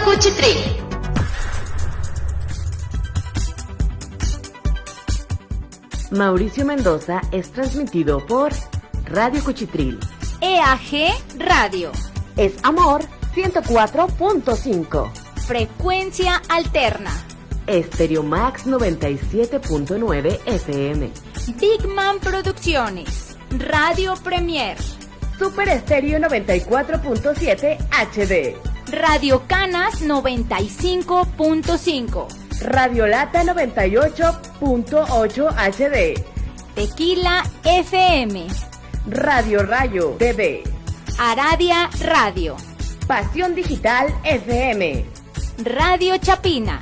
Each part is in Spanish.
Cuchitril. Mauricio Mendoza es transmitido por Radio Cuchitril. EAG Radio. Es Amor 104.5. Frecuencia alterna. Estéreo Max 97.9 FM. Big Man Producciones. Radio Premier. Super Estéreo 94.7 HD. Radio Canas 95.5. Radio Lata 98.8 HD. Tequila FM. Radio Rayo BB. Aradia Radio. Pasión Digital FM. Radio Chapina.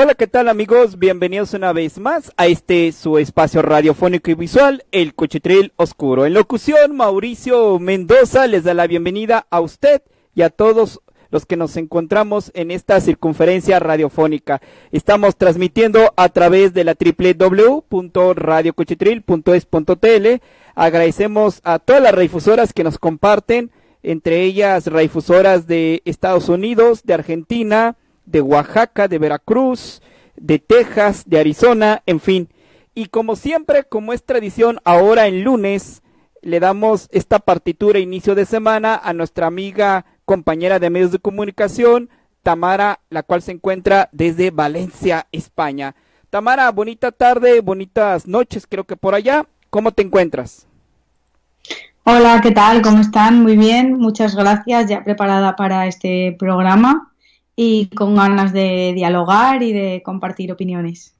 Hola, ¿qué tal amigos? Bienvenidos una vez más a su espacio radiofónico y visual, El Cuchitril Oscuro. En locución, Mauricio Mendoza les da la bienvenida a usted y a todos los que nos encontramos en esta circunferencia radiofónica. Estamos transmitiendo a través de la www.radiocuchitril.es.tl. Agradecemos a todas las radiodifusoras que nos comparten, entre ellas radiodifusoras de Estados Unidos, de Argentina, de Oaxaca, de Veracruz, de Texas, de Arizona, en fin. Y como siempre, como es tradición, ahora en lunes, le damos esta partitura inicio de semana a nuestra amiga, compañera de medios de comunicación, Tamara, la cual se encuentra desde Valencia, España. Tamara, bonita tarde, bonitas noches, creo que por allá. ¿Cómo te encuentras? Hola, ¿qué tal? ¿Cómo están? Muy bien, muchas gracias, ya preparada para este programa y con ganas de dialogar y de compartir opiniones.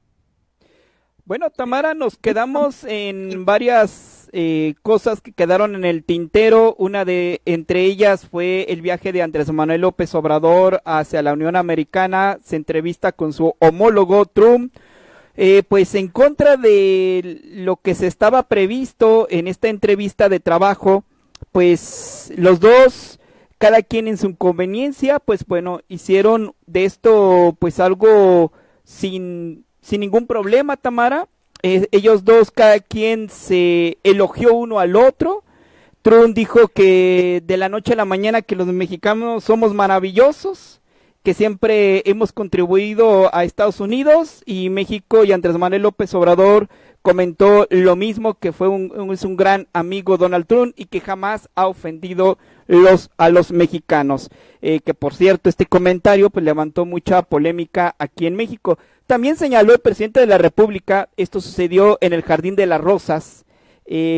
Bueno, Tamara, nos quedamos en varias cosas que quedaron en el tintero. Una de entre ellas fue el viaje de Andrés Manuel López Obrador hacia la Unión Americana. Se entrevista con su homólogo Trump, pues en contra de lo que se estaba previsto en esta entrevista de trabajo. Pues los dos, cada quien en su conveniencia, pues bueno, hicieron de esto pues algo sin ningún problema, Tamara. Ellos dos, cada quien se elogió uno al otro. Trump dijo que de la noche a la mañana que los mexicanos somos maravillosos, que siempre hemos contribuido a Estados Unidos, y México y Andrés Manuel López Obrador comentó lo mismo, que es un gran amigo Donald Trump y que jamás ha ofendido a los mexicanos, que por cierto este comentario pues levantó mucha polémica aquí en México. También señaló el presidente de la República, esto sucedió en el Jardín de las Rosas,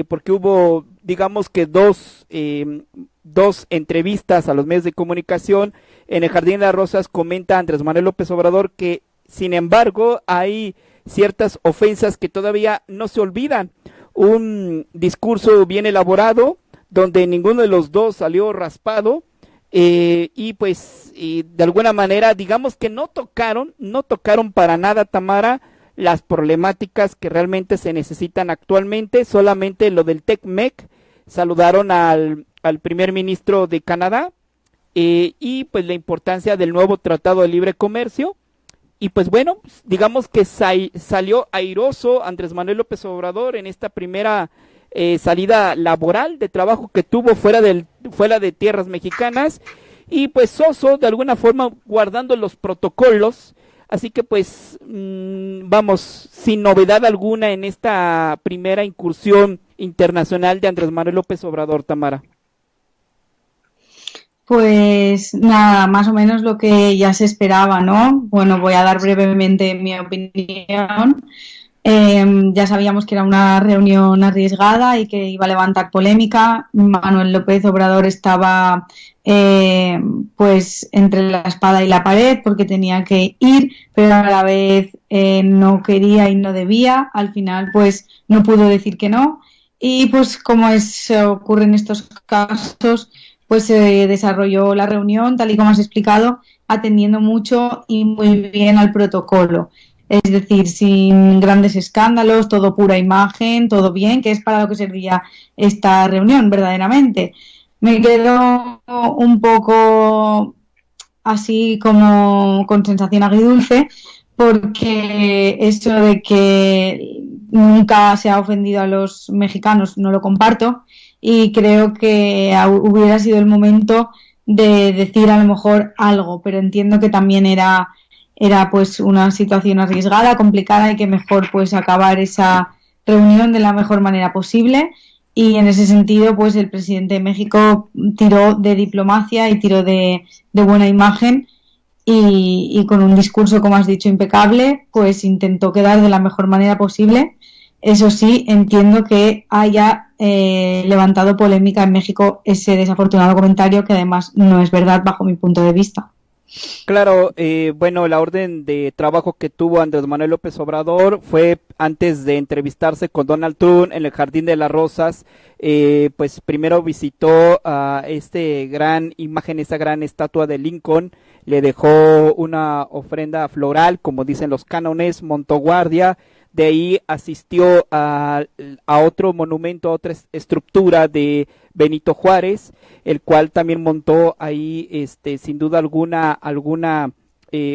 porque hubo digamos que dos entrevistas a los medios de comunicación. En el Jardín de las Rosas comenta Andrés Manuel López Obrador que sin embargo hay ciertas ofensas que todavía no se olvidan. Un discurso bien elaborado donde ninguno de los dos salió raspado, y pues de alguna manera digamos que no tocaron para nada, Tamara, las problemáticas que realmente se necesitan actualmente. Solamente lo del TEC-MEC, saludaron al primer ministro de Canadá, y pues la importancia del nuevo Tratado de Libre Comercio, y pues bueno, digamos que salió airoso Andrés Manuel López Obrador en esta primera salida laboral de trabajo que tuvo fuera de tierras mexicanas, y pues soso de alguna forma guardando los protocolos. Así que pues vamos, sin novedad alguna en esta primera incursión internacional de Andrés Manuel López Obrador, Tamara. Pues nada, más o menos lo que ya se esperaba, ¿no? Bueno, voy a dar brevemente mi opinión. Ya sabíamos que era una reunión arriesgada y que iba a levantar polémica. Manuel López Obrador estaba pues entre la espada y la pared porque tenía que ir, pero a la vez no quería y no debía. Al final pues no pudo decir que no, y pues como ocurre en estos casos, pues se desarrolló la reunión tal y como has explicado, atendiendo mucho y muy bien al protocolo. Es decir, sin grandes escándalos, todo pura imagen, todo bien, que es para lo que servía esta reunión, verdaderamente. Me quedo un poco así como con sensación agridulce, porque eso de que nunca se ha ofendido a los mexicanos no lo comparto, y creo que hubiera sido el momento de decir a lo mejor algo, pero entiendo que también era pues una situación arriesgada, complicada, y que mejor pues acabar esa reunión de la mejor manera posible. Y en ese sentido pues el presidente de México tiró de diplomacia y tiró de buena imagen, y con un discurso, como has dicho, impecable, pues intentó quedar de la mejor manera posible. Eso sí, entiendo que haya levantado polémica en México ese desafortunado comentario, que además no es verdad bajo mi punto de vista. Claro, bueno, la orden de trabajo que tuvo Andrés Manuel López Obrador fue antes de entrevistarse con Donald Trump en el Jardín de las Rosas. Pues primero visitó a esta gran estatua de Lincoln, le dejó una ofrenda floral, como dicen los cánones, montó guardia. De ahí asistió a otro monumento, a otra estructura de Benito Juárez, el cual también montó ahí, sin duda alguna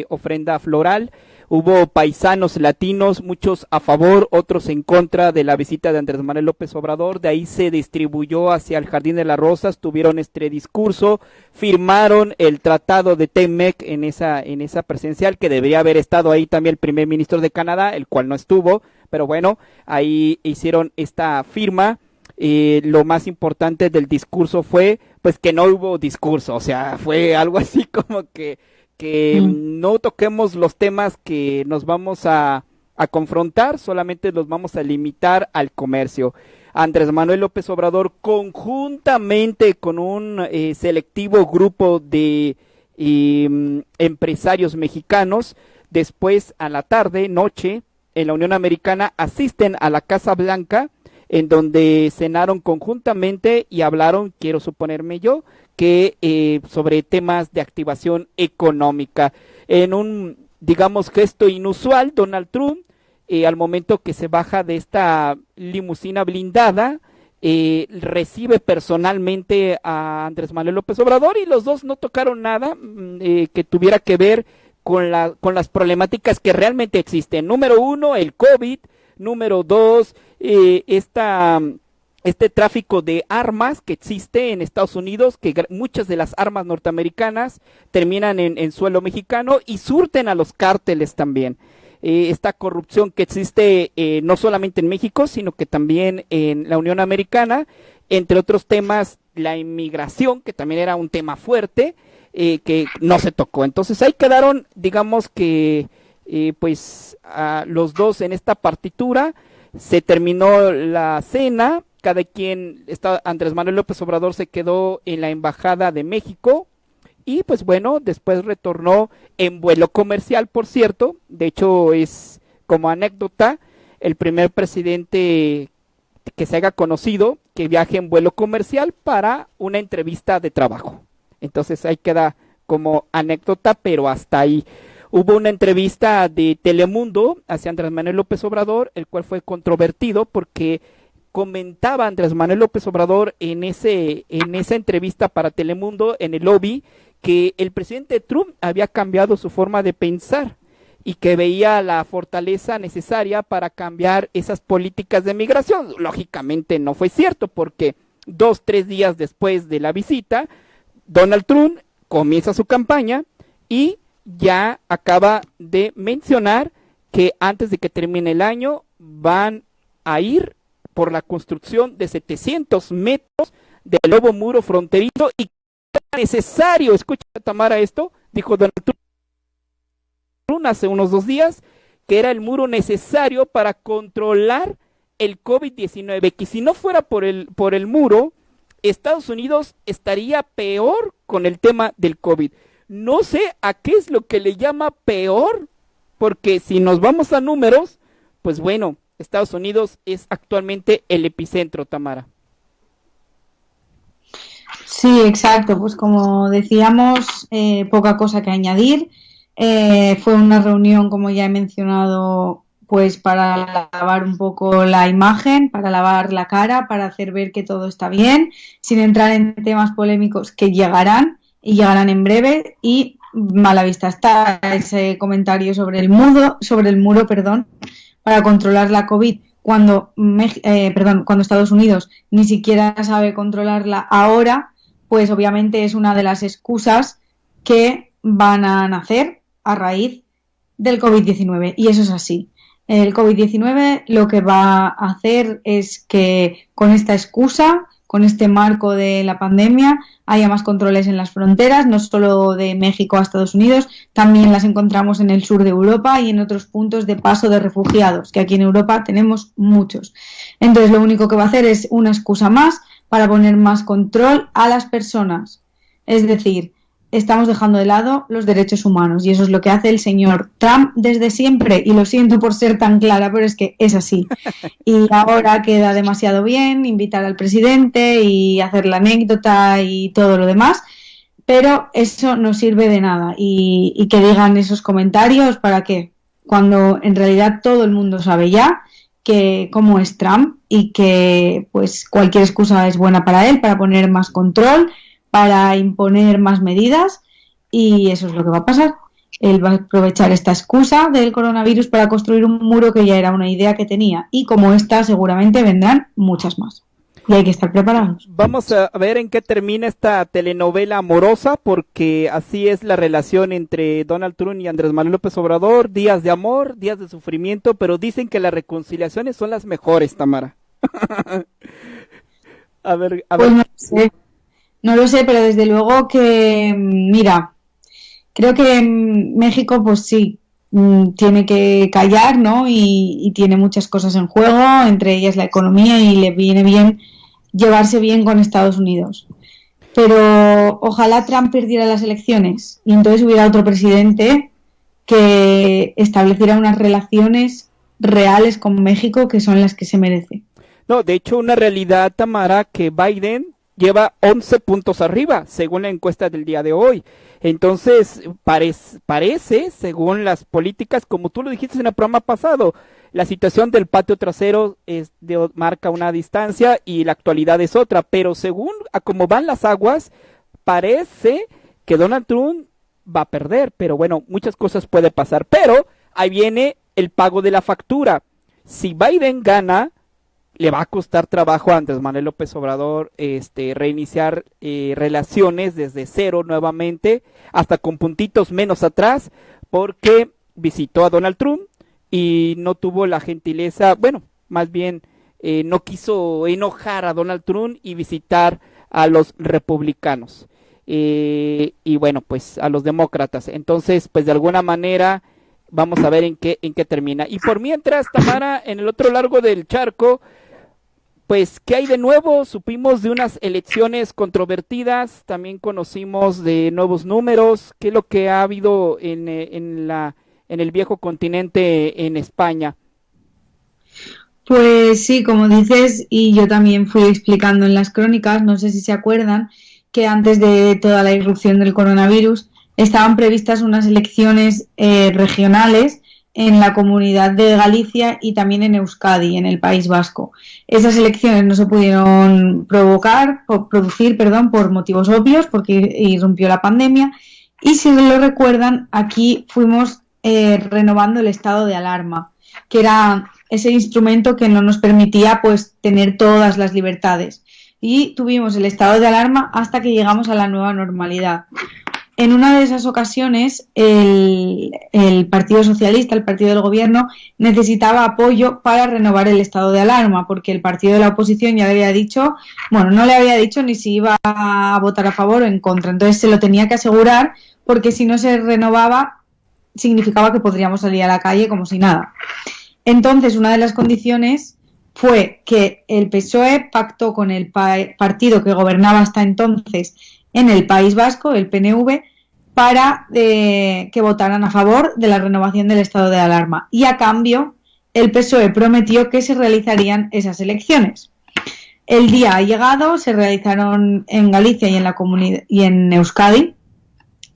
ofrenda floral. Hubo paisanos latinos, muchos a favor, otros en contra de la visita de Andrés Manuel López Obrador. De ahí se distribuyó hacia el Jardín de las Rosas, tuvieron este discurso, firmaron el tratado de TEMEC en esa presencial, que debería haber estado ahí también el primer ministro de Canadá, el cual no estuvo, pero bueno, ahí hicieron esta firma. Lo más importante del discurso fue pues que no hubo discurso, o sea, fue algo así como que no toquemos los temas que nos vamos a confrontar, solamente los vamos a limitar al comercio. Andrés Manuel López Obrador, conjuntamente con un selectivo grupo de empresarios mexicanos, después a la noche, en la Unión Americana, asisten a la Casa Blanca, en donde cenaron conjuntamente y hablaron, quiero suponerme yo, que sobre temas de activación económica. En un, digamos, gesto inusual, Donald Trump, al momento que se baja de esta limusina blindada, recibe personalmente a Andrés Manuel López Obrador, y los dos no tocaron nada que tuviera que ver con las problemáticas que realmente existen. Número uno, el COVID. Número dos, este tráfico de armas que existe en Estados Unidos, que muchas de las armas norteamericanas terminan en suelo mexicano y surten a los cárteles también. Esta corrupción que existe no solamente en México, sino que también en la Unión Americana, entre otros temas, la inmigración, que también era un tema fuerte, que no se tocó. Entonces ahí quedaron, digamos que pues a los dos en esta partitura. Se terminó la cena, cada quien, Andrés Manuel López Obrador se quedó en la Embajada de México, y pues bueno, después retornó en vuelo comercial, por cierto. De hecho, es como anécdota, el primer presidente que se haya conocido que viaje en vuelo comercial para una entrevista de trabajo. Entonces ahí queda como anécdota, pero hasta ahí. Hubo una entrevista de Telemundo hacia Andrés Manuel López Obrador, el cual fue controvertido porque comentaba Andrés Manuel López Obrador en esa entrevista para Telemundo, en el lobby, que el presidente Trump había cambiado su forma de pensar, y que veía la fortaleza necesaria para cambiar esas políticas de migración. Lógicamente no fue cierto, porque 2-3 días después de la visita, Donald Trump comienza su campaña y ya acaba de mencionar que antes de que termine el año van a ir por la construcción de 700 metros del nuevo muro fronterizo y que era necesario, escucha Tamara esto, dijo Donald Trump hace unos 2 días, que era el muro necesario para controlar el COVID-19, que si no fuera por el muro, Estados Unidos estaría peor con el tema del COVID. No sé a qué es lo que le llama peor, porque si nos vamos a números, pues bueno, Estados Unidos es actualmente el epicentro, Tamara. Sí, exacto, pues como decíamos, poca cosa que añadir. Fue una reunión, como ya he mencionado, pues para lavar un poco la imagen, para lavar la cara, para hacer ver que todo está bien, sin entrar en temas polémicos que llegarán y llegarán en breve. Y a la vista está ese comentario sobre el muro, para controlar la COVID, cuando Estados Unidos ni siquiera sabe controlarla ahora, pues obviamente es una de las excusas que van a nacer a raíz del COVID-19, y eso es así. El COVID-19 lo que va a hacer es que con esta excusa, con este marco de la pandemia, haya más controles en las fronteras, no solo de México a Estados Unidos, también las encontramos en el sur de Europa y en otros puntos de paso de refugiados, que aquí en Europa tenemos muchos. Entonces lo único que va a hacer es una excusa más para poner más control a las personas. Es decir, estamos dejando de lado los derechos humanos, y eso es lo que hace el señor Trump desde siempre, y lo siento por ser tan clara, pero es que es así. Y ahora queda demasiado bien invitar al presidente y hacer la anécdota y todo lo demás, pero eso no sirve de nada, y que digan esos comentarios, ¿para qué? Cuando en realidad todo el mundo sabe ya que cómo es Trump, y que pues cualquier excusa es buena para él, para poner más control, para imponer más medidas, y eso es lo que va a pasar. Él va a aprovechar esta excusa del coronavirus para construir un muro que ya era una idea que tenía, y como esta seguramente vendrán muchas más, y hay que estar preparados. Vamos a ver en qué termina esta telenovela amorosa, porque así es la relación entre Donald Trump y Andrés Manuel López Obrador: días de amor, días de sufrimiento, pero dicen que las reconciliaciones son las mejores, Tamara. a ver. Pues no lo sé, pero desde luego que, mira, creo que México, pues sí, tiene que callar, ¿no? Y tiene muchas cosas en juego, entre ellas la economía, y le viene bien llevarse bien con Estados Unidos. Pero ojalá Trump perdiera las elecciones y entonces hubiera otro presidente que estableciera unas relaciones reales con México, que son las que se merece. No, de hecho, una realidad, Tamara, que Biden lleva 11 puntos arriba, según la encuesta del día de hoy. Entonces, parece, según las políticas, como tú lo dijiste en el programa pasado, la situación del patio trasero marca una distancia y la actualidad es otra, pero según a cómo van las aguas, parece que Donald Trump va a perder, pero bueno, muchas cosas puede pasar. Pero ahí viene el pago de la factura. Si Biden gana, le va a costar trabajo a Andrés Manuel López Obrador reiniciar relaciones desde cero nuevamente, hasta con puntitos menos atrás, porque visitó a Donald Trump y no tuvo la gentileza, bueno, más bien no quiso enojar a Donald Trump y visitar a los republicanos y bueno, pues a los demócratas. Entonces, pues de alguna manera vamos a ver en qué termina. Y por mientras, Tamara, en el otro largo del charco, pues, ¿qué hay de nuevo? Supimos de unas elecciones controvertidas, también conocimos de nuevos números. ¿Qué es lo que ha habido en el viejo continente, en España? Pues sí, como dices, y yo también fui explicando en las crónicas, no sé si se acuerdan, que antes de toda la irrupción del coronavirus estaban previstas unas elecciones regionales en la Comunidad de Galicia y también en Euskadi, en el País Vasco. Esas elecciones no se pudieron producir por motivos obvios, porque irrumpió la pandemia, y si lo recuerdan, aquí fuimos renovando el estado de alarma, que era ese instrumento que no nos permitía pues tener todas las libertades. Y tuvimos el estado de alarma hasta que llegamos a la nueva normalidad. En una de esas ocasiones, el Partido Socialista, el partido del gobierno, necesitaba apoyo para renovar el estado de alarma, porque el partido de la oposición ya le había dicho, bueno, no le había dicho ni si iba a votar a favor o en contra. Entonces se lo tenía que asegurar, porque si no se renovaba, significaba que podríamos salir a la calle como si nada. Entonces, una de las condiciones fue que el PSOE pactó con el partido que gobernaba hasta entonces en el País Vasco, el PNV, para que votaran a favor de la renovación del estado de alarma. Y a cambio, el PSOE prometió que se realizarían esas elecciones. El día ha llegado, se realizaron en Galicia y en la comunidad y en Euskadi.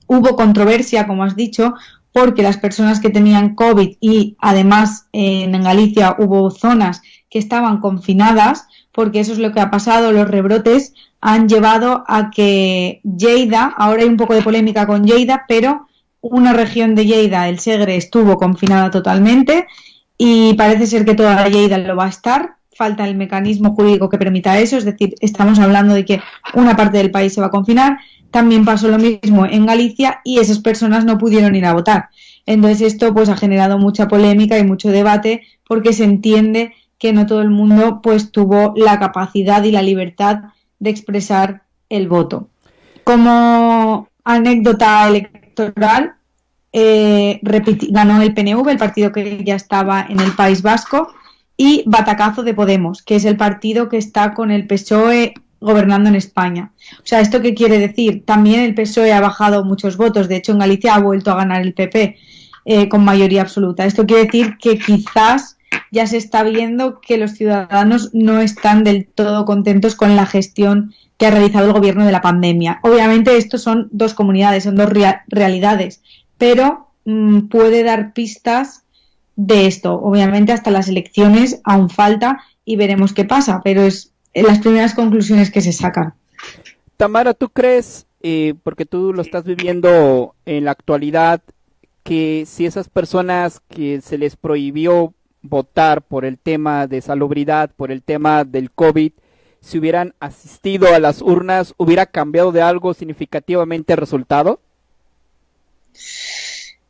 Hubo controversia, como has dicho, porque las personas que tenían COVID y además en Galicia hubo zonas que estaban confinadas, porque eso es lo que ha pasado, los rebrotes han llevado a que Lleida, ahora hay un poco de polémica con Lleida, pero una región de Lleida, el Segre, estuvo confinada totalmente y parece ser que toda Lleida lo va a estar. Falta el mecanismo jurídico que permita eso, es decir, estamos hablando de que una parte del país se va a confinar. También pasó lo mismo en Galicia y esas personas no pudieron ir a votar. Entonces esto pues ha generado mucha polémica y mucho debate porque se entiende que no todo el mundo pues tuvo la capacidad y la libertad de expresar el voto. Como anécdota electoral, ganó el PNV, el partido que ya estaba en el País Vasco, y batacazo de Podemos, que es el partido que está con el PSOE gobernando en España. O sea, ¿esto qué quiere decir? También el PSOE ha bajado muchos votos, de hecho en Galicia ha vuelto a ganar el PP con mayoría absoluta. Esto quiere decir que quizás ya se está viendo que los ciudadanos no están del todo contentos con la gestión que ha realizado el gobierno de la pandemia. Obviamente estos son dos comunidades, son dos realidades, pero puede dar pistas de esto. Obviamente hasta las elecciones aún falta y veremos qué pasa, pero es las primeras conclusiones que se sacan. Tamara, ¿tú crees, porque tú lo estás viviendo en la actualidad, que si esas personas que se les prohibió votar por el tema de salubridad, por el tema del COVID, si hubieran asistido a las urnas, hubiera cambiado de algo significativamente el resultado?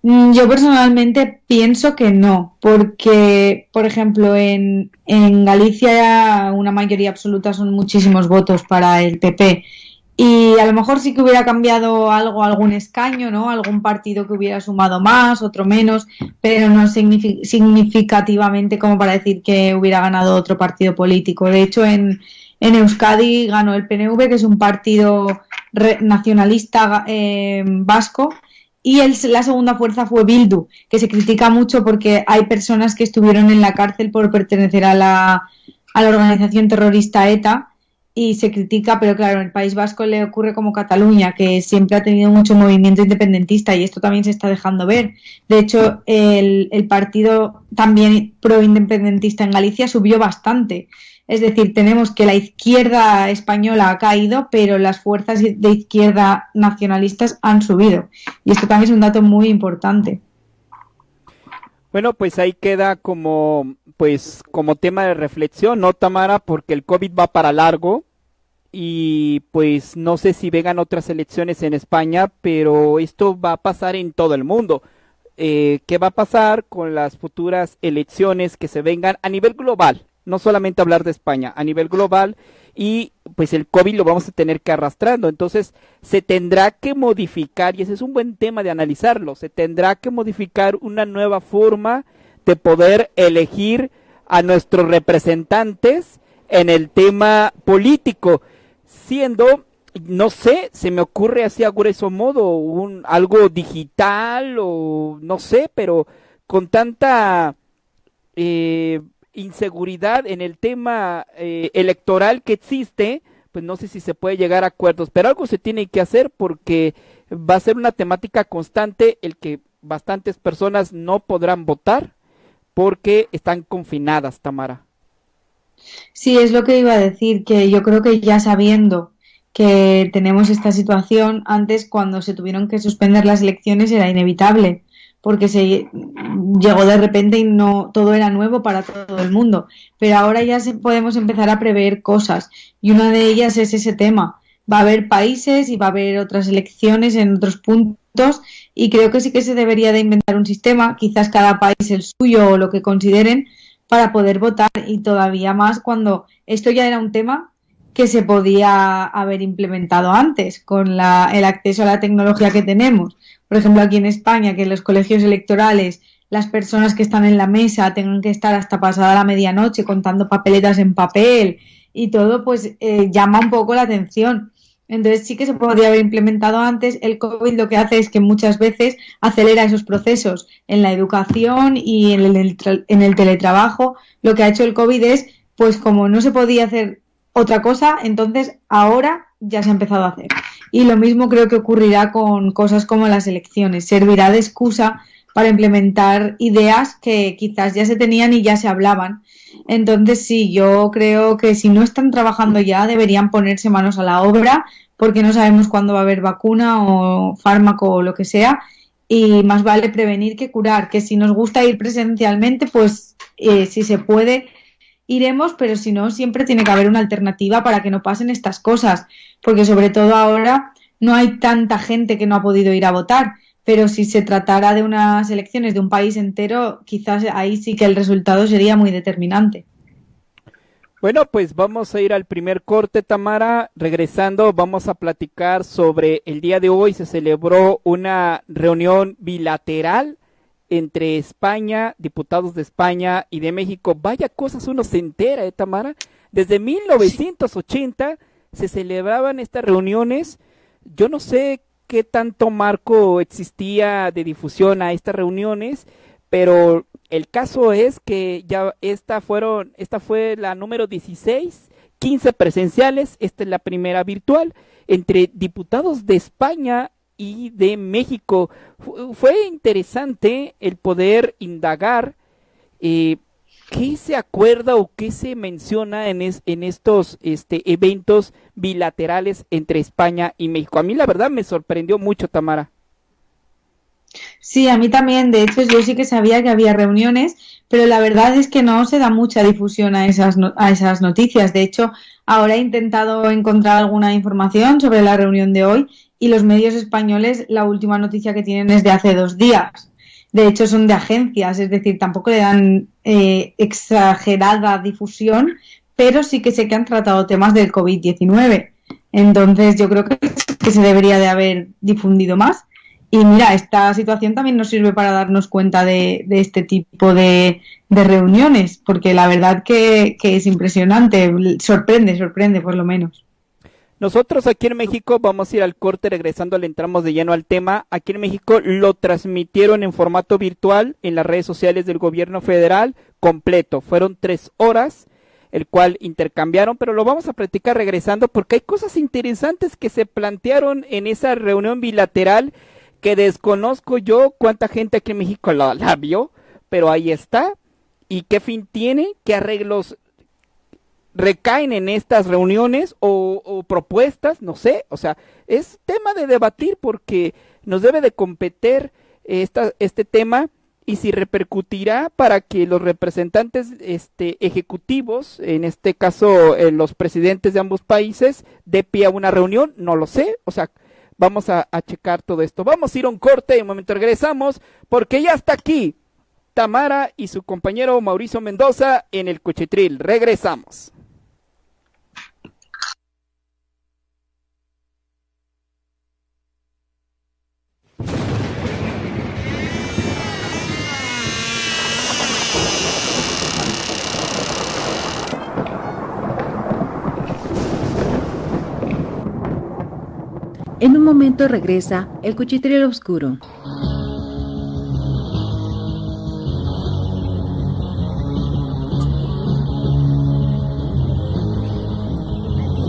Yo personalmente pienso que no, porque, por ejemplo, en Galicia una mayoría absoluta son muchísimos votos para el PP y a lo mejor sí que hubiera cambiado algo, algún escaño, ¿no? Algún partido que hubiera sumado más, otro menos, pero no significativamente como para decir que hubiera ganado otro partido político. De hecho, en Euskadi ganó el PNV, que es un partido nacionalista vasco, y la segunda fuerza fue Bildu, que se critica mucho porque hay personas que estuvieron en la cárcel por pertenecer a la organización terrorista ETA y se critica, pero claro, en el País Vasco le ocurre como Cataluña, que siempre ha tenido mucho movimiento independentista y esto también se está dejando ver. De hecho, el partido también pro-independentista en Galicia subió bastante. Es decir, tenemos que la izquierda española ha caído, pero las fuerzas de izquierda nacionalistas han subido. Y esto también es un dato muy importante. Bueno, pues ahí queda como tema de reflexión, ¿no, Tamara? Porque el COVID va para largo y pues no sé si vengan otras elecciones en España, pero esto va a pasar en todo el mundo. ¿Qué va a pasar con las futuras elecciones que se vengan a nivel global? No solamente hablar de España, a nivel global, y pues el COVID lo vamos a tener que arrastrando, entonces se tendrá que modificar, y ese es un buen tema de analizarlo, se tendrá que modificar una nueva forma de poder elegir a nuestros representantes en el tema político, siendo, no sé, se me ocurre así a grueso modo, algo digital o no sé, pero con tanta inseguridad en el tema electoral que existe, pues no sé si se puede llegar a acuerdos, pero algo se tiene que hacer porque va a ser una temática constante el que bastantes personas no podrán votar porque están confinadas, Tamara. Sí, es lo que iba a decir, que yo creo que ya sabiendo que tenemos esta situación, antes cuando se tuvieron que suspender las elecciones era inevitable, porque se llegó de repente y no todo era nuevo para todo el mundo. Pero ahora ya podemos empezar a prever cosas y una de ellas es ese tema. Va a haber países y va a haber otras elecciones en otros puntos y creo que sí que se debería de inventar un sistema, quizás cada país el suyo o lo que consideren, para poder votar, y todavía más cuando esto ya era un tema que se podía haber implementado antes con el acceso a la tecnología que tenemos. Por ejemplo, aquí en España, que en los colegios electorales las personas que están en la mesa tengan que estar hasta pasada la medianoche contando papeletas en papel y todo, pues llama un poco la atención. Entonces sí que se podría haber implementado antes. El COVID lo que hace es que muchas veces acelera esos procesos en la educación y en el teletrabajo. Lo que ha hecho el COVID es, pues como no se podía hacer otra cosa, entonces ahora ya se ha empezado a hacer. Y lo mismo creo que ocurrirá con cosas como las elecciones. Servirá de excusa para implementar ideas que quizás ya se tenían y ya se hablaban. Entonces sí, yo creo que si no están trabajando ya deberían ponerse manos a la obra, porque no sabemos cuándo va a haber vacuna o fármaco o lo que sea, y más vale prevenir que curar, que si nos gusta ir presencialmente, pues si se puede iremos, pero si no, siempre tiene que haber una alternativa para que no pasen estas cosas, porque sobre todo ahora no hay tanta gente que no ha podido ir a votar, pero si se tratara de unas elecciones de un país entero, quizás ahí sí que el resultado sería muy determinante. Bueno, pues vamos a ir al primer corte, Tamara. Regresando, vamos a platicar sobre el día de hoy. Se celebró una reunión bilateral entre España, diputados de España y de México. Vaya cosas uno se entera, Tamara. Desde 1980 se celebraban estas reuniones. Yo no sé qué tanto marco existía de difusión a estas reuniones, pero el caso es que ya esta fue la número 16, 15 presenciales, esta es la primera virtual, entre diputados de España y de México. Fue interesante el poder indagar qué se acuerda o qué se menciona en estos eventos bilaterales entre España y México. A mí la verdad me sorprendió mucho, Tamara. Sí, a mí también. De hecho, yo sí que sabía que había reuniones, pero la verdad es que no se da mucha difusión a esas noticias. De hecho, ahora he intentado encontrar alguna información sobre la reunión de hoy y los medios españoles, la última noticia que tienen es de hace 2 días. De hecho, son de agencias, es decir, tampoco le dan exagerada difusión, pero sí que sé que han tratado temas del COVID-19. Entonces, yo creo que se debería de haber difundido más. Y mira, esta situación también nos sirve para darnos cuenta de este tipo de reuniones, porque la verdad que es impresionante, sorprende por lo menos. Nosotros aquí en México vamos a ir al corte, regresando le entramos de lleno al tema. Aquí en México lo transmitieron en formato virtual en las redes sociales del gobierno federal completo. Fueron 3 horas, el cual intercambiaron, pero lo vamos a platicar regresando porque hay cosas interesantes que se plantearon en esa reunión bilateral que desconozco yo cuánta gente aquí en México la vio, pero ahí está. ¿Y qué fin tiene? ¿Qué arreglos recaen en estas reuniones o propuestas? No sé, o sea, es tema de debatir porque nos debe de competir este tema y si repercutirá para que los representantes ejecutivos, en este caso los presidentes de ambos países, dé pie a una reunión, no lo sé, o sea, vamos a checar todo esto. Vamos a ir a un corte y un momento regresamos porque ya está aquí Tamara y su compañero Mauricio Mendoza en el Cuchitril. Regresamos. En un momento regresa el Cuchitril Oscuro.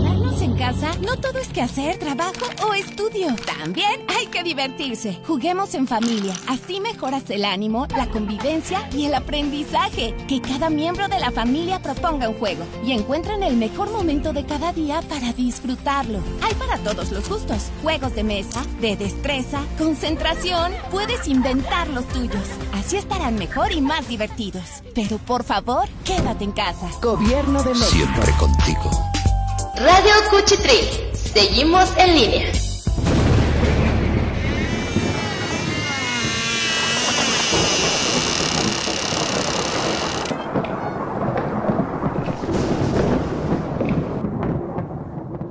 ¿Quedarnos en casa? No todo es que hacer, trabajo o estudio. También hay que divertirse. Juguemos en familia. Así mejoras el ánimo, la convivencia y el aprendizaje. Que cada miembro de la familia proponga un juego y encuentren el mejor momento de cada día para disfrutarlo. Hay para todos los gustos. Juegos de mesa, de destreza, concentración. Puedes inventar los tuyos. Así estarán mejor y más divertidos. Pero por favor, quédate en casa. Gobierno de México. Siempre contigo. Radio Cuchitril. Seguimos en línea.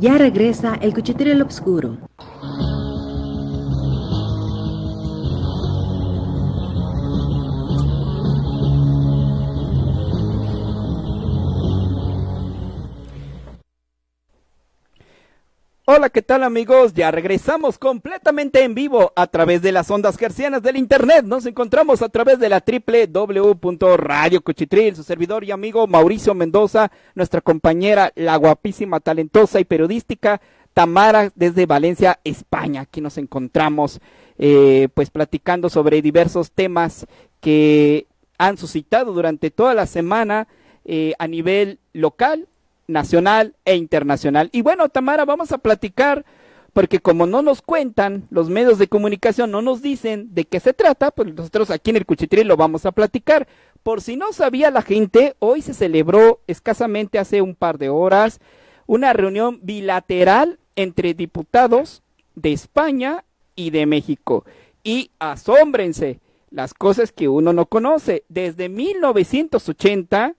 Ya regresa el Cuchitril Obscuro. Hola, ¿qué tal amigos? Ya regresamos completamente en vivo a través de las ondas hercianas del internet. Nos encontramos a través de la www.radiocuchitril, su servidor y amigo Mauricio Mendoza, nuestra compañera, la guapísima, talentosa y periodística Tamara desde Valencia, España. Aquí nos encontramos pues platicando sobre diversos temas que han suscitado durante toda la semana a nivel local, nacional e internacional. Y bueno, Tamara, vamos a platicar, porque como no nos cuentan, los medios de comunicación no nos dicen de qué se trata, pues nosotros aquí en el Cuchitril lo vamos a platicar. Por si no sabía la gente, hoy se celebró escasamente hace un par de horas una reunión bilateral entre diputados de España y de México. Y asómbrense, las cosas que uno no conoce, desde 1980...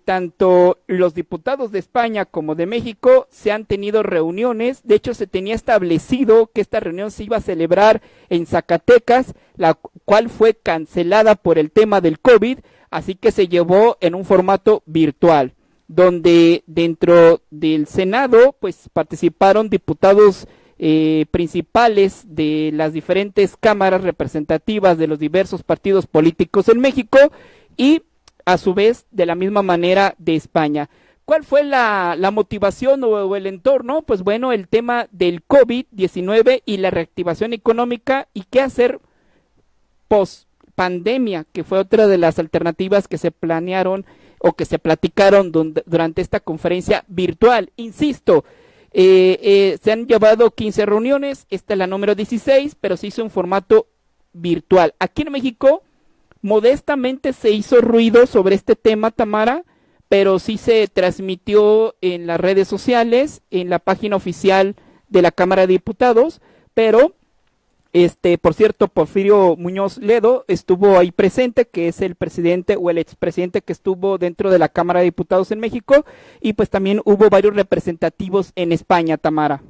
tanto los diputados de España como de México se han tenido reuniones. De hecho, se tenía establecido que esta reunión se iba a celebrar en Zacatecas, la cual fue cancelada por el tema del COVID, así que se llevó en un formato virtual, donde dentro del Senado pues participaron diputados principales de las diferentes cámaras representativas de los diversos partidos políticos en México y a su vez de la misma manera de España. ¿Cuál fue la motivación o el entorno? Pues bueno, el tema del COVID-19 y la reactivación económica y qué hacer post pandemia, que fue otra de las alternativas que se planearon o que se platicaron durante esta conferencia virtual. Insisto, se han llevado 15 reuniones, esta es la número 16, pero se hizo en formato virtual. Aquí en México modestamente se hizo ruido sobre este tema, Tamara, pero sí se transmitió en las redes sociales, en la página oficial de la Cámara de Diputados, pero por cierto, Porfirio Muñoz Ledo estuvo ahí presente, que es el presidente o el expresidente que estuvo dentro de la Cámara de Diputados en México, y pues también hubo varios representativos en España, Tamara.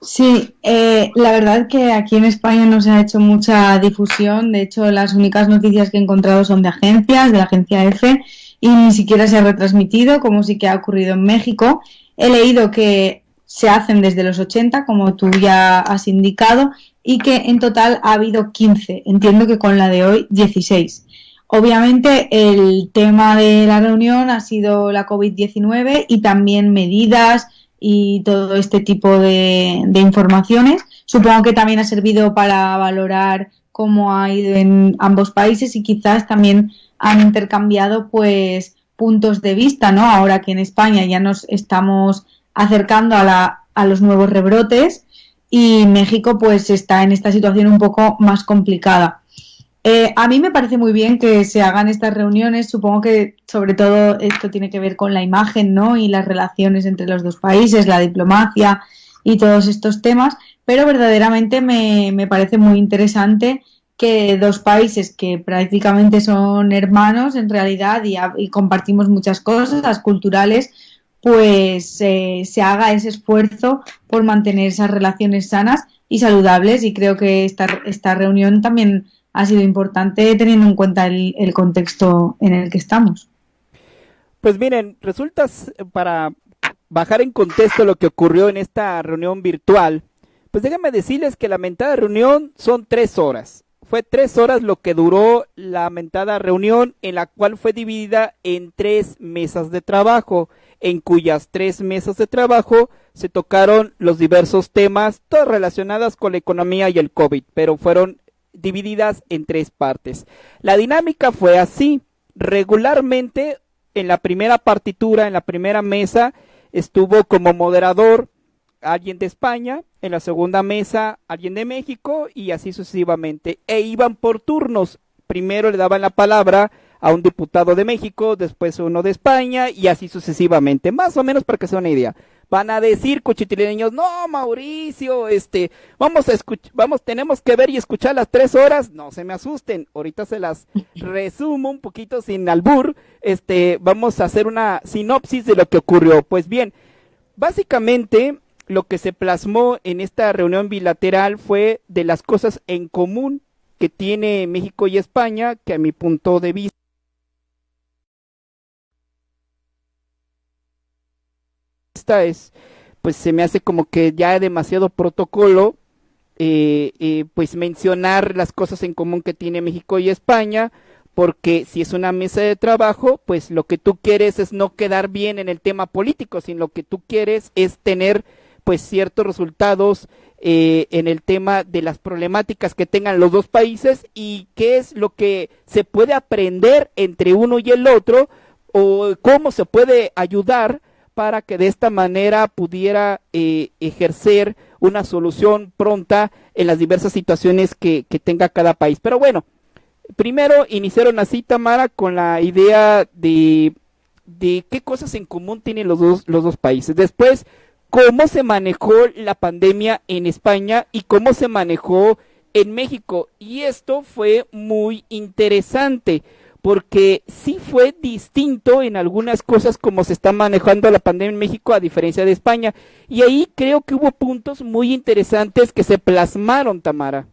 Sí, la verdad que aquí en España no se ha hecho mucha difusión. De hecho, las únicas noticias que he encontrado son de agencias, de la agencia EFE, y ni siquiera se ha retransmitido, como sí que ha ocurrido en México. He leído que se hacen desde los 80, como tú ya has indicado, y que en total ha habido 15. Entiendo que con la de hoy 16. Obviamente el tema de la reunión ha sido la COVID-19 y también medidas y todo este tipo de informaciones. Supongo que también ha servido para valorar cómo ha ido en ambos países y quizás también han intercambiado pues puntos de vista, ¿no? Ahora que en España ya nos estamos acercando a los nuevos rebrotes y México pues está en esta situación un poco más complicada. A mí me parece muy bien que se hagan estas reuniones. Supongo que sobre todo esto tiene que ver con la imagen, ¿no? Y las relaciones entre los dos países, la diplomacia y todos estos temas, pero verdaderamente me parece muy interesante que dos países que prácticamente son hermanos en realidad y compartimos muchas cosas culturales, pues se haga ese esfuerzo por mantener esas relaciones sanas y saludables, y creo que esta reunión también ha sido importante teniendo en cuenta el contexto en el que estamos. Pues miren, resulta, para bajar en contexto lo que ocurrió en esta reunión virtual, pues déjenme decirles que la mentada reunión son 3 horas. Fue 3 horas lo que duró la mentada reunión, en la cual fue dividida en 3 mesas de trabajo. en cuyas 3 mesas de trabajo se tocaron los diversos temas, todas relacionadas con la economía y el COVID, pero fueron divididas en 3 partes. La dinámica fue así: regularmente en la primera partitura, en la primera mesa, estuvo como moderador alguien de España, en la segunda mesa alguien de México y así sucesivamente, e iban por turnos. Primero le daban la palabra a un diputado de México, después uno de España y así sucesivamente, más o menos para que sea una idea. Van a decir, cuchitrileños, no, Mauricio, tenemos que ver y escuchar las 3 horas. No se me asusten, ahorita se las resumo un poquito sin albur. Vamos a hacer una sinopsis de lo que ocurrió. Pues bien, básicamente lo que se plasmó en esta reunión bilateral fue de las cosas en común que tiene México y España, que a mi punto de vista pues se me hace como que ya hay demasiado protocolo, pues mencionar las cosas en común que tiene México y España, porque si es una mesa de trabajo, pues lo que tú quieres es no quedar bien en el tema político, sino lo que tú quieres es tener pues ciertos resultados en el tema de las problemáticas que tengan los dos países y qué es lo que se puede aprender entre uno y el otro, o cómo se puede ayudar para que de esta manera pudiera ejercer una solución pronta en las diversas situaciones que tenga cada país. Pero bueno, primero iniciaron así, Tamara, con la idea de qué cosas en común tienen los dos países. Después, cómo se manejó la pandemia en España y cómo se manejó en México. Y esto fue muy interesante, porque sí fue distinto en algunas cosas como se está manejando la pandemia en México a diferencia de España, y ahí creo que hubo puntos muy interesantes que se plasmaron, Tamara.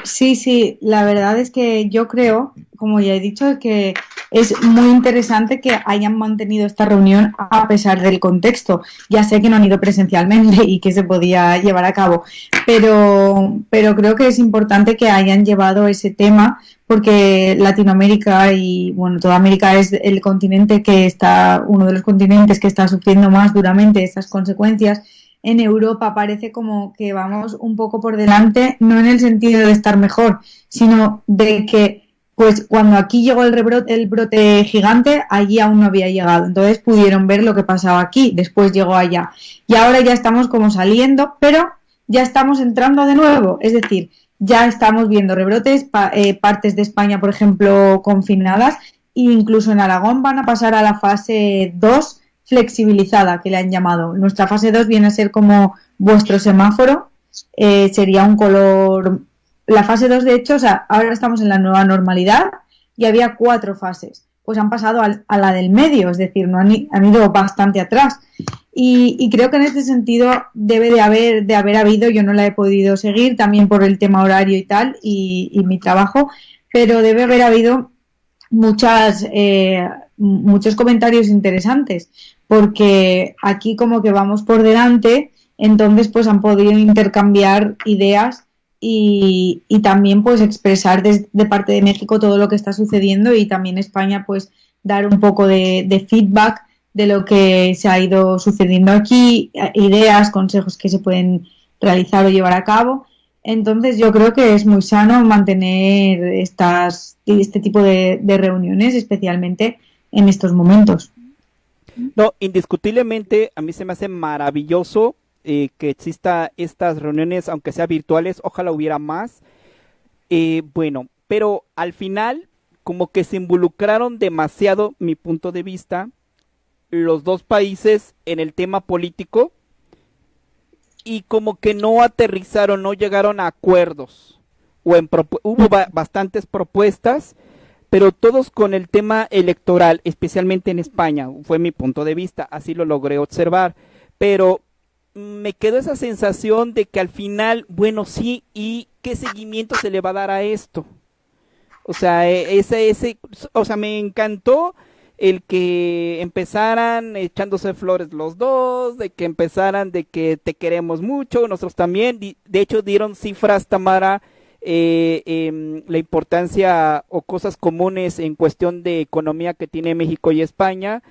Sí, la verdad es que yo creo, como ya he dicho, que es muy interesante que hayan mantenido esta reunión a pesar del contexto. Ya sé que no han ido presencialmente y que se podía llevar a cabo, pero creo que es importante que hayan llevado ese tema, porque Latinoamérica y bueno, toda América es el continente que está, uno de los continentes que está sufriendo más duramente estas consecuencias. En Europa parece como que vamos un poco por delante, no en el sentido de estar mejor, sino de que pues cuando aquí llegó el brote gigante, allí aún no había llegado. Entonces pudieron ver lo que pasaba aquí, después llegó allá. Y ahora ya estamos como saliendo, pero ya estamos entrando de nuevo. Es decir, ya estamos viendo rebrotes, partes de España, por ejemplo, confinadas, e incluso en Aragón van a pasar a la fase 2 flexibilizada, que le han llamado. Nuestra fase 2 viene a ser como vuestro semáforo, sería un color. La fase 2, de hecho, o sea, ahora estamos en la nueva normalidad y había 4 fases. Pues han pasado a la del medio, es decir, no han ido bastante atrás. Y creo que en este sentido debe de haber habido, yo no la he podido seguir también por el tema horario y tal, y mi trabajo, pero debe haber habido muchos comentarios interesantes, porque aquí como que vamos por delante, entonces pues han podido intercambiar ideas y también pues expresar de parte de México todo lo que está sucediendo, y también España pues dar un poco de feedback de lo que se ha ido sucediendo aquí, ideas, consejos que se pueden realizar o llevar a cabo. Entonces yo creo que es muy sano mantener este tipo de reuniones, especialmente en estos momentos. No, indiscutiblemente a mí se me hace maravilloso que exista estas reuniones, aunque sea virtuales, ojalá hubiera más. Bueno, pero al final como que se involucraron demasiado, mi punto de vista, los dos países en el tema político, y como que no aterrizaron, no llegaron a acuerdos, hubo bastantes propuestas, pero todos con el tema electoral, especialmente en España, fue mi punto de vista, así lo logré observar, pero me quedó esa sensación de que al final, bueno, sí, ¿y qué seguimiento se le va a dar a esto? O sea, me encantó el que empezaran echándose flores los dos, de que empezaran de que te queremos mucho, nosotros también. De hecho dieron cifras, Tamara, la importancia o cosas comunes en cuestión de economía que tiene México y España.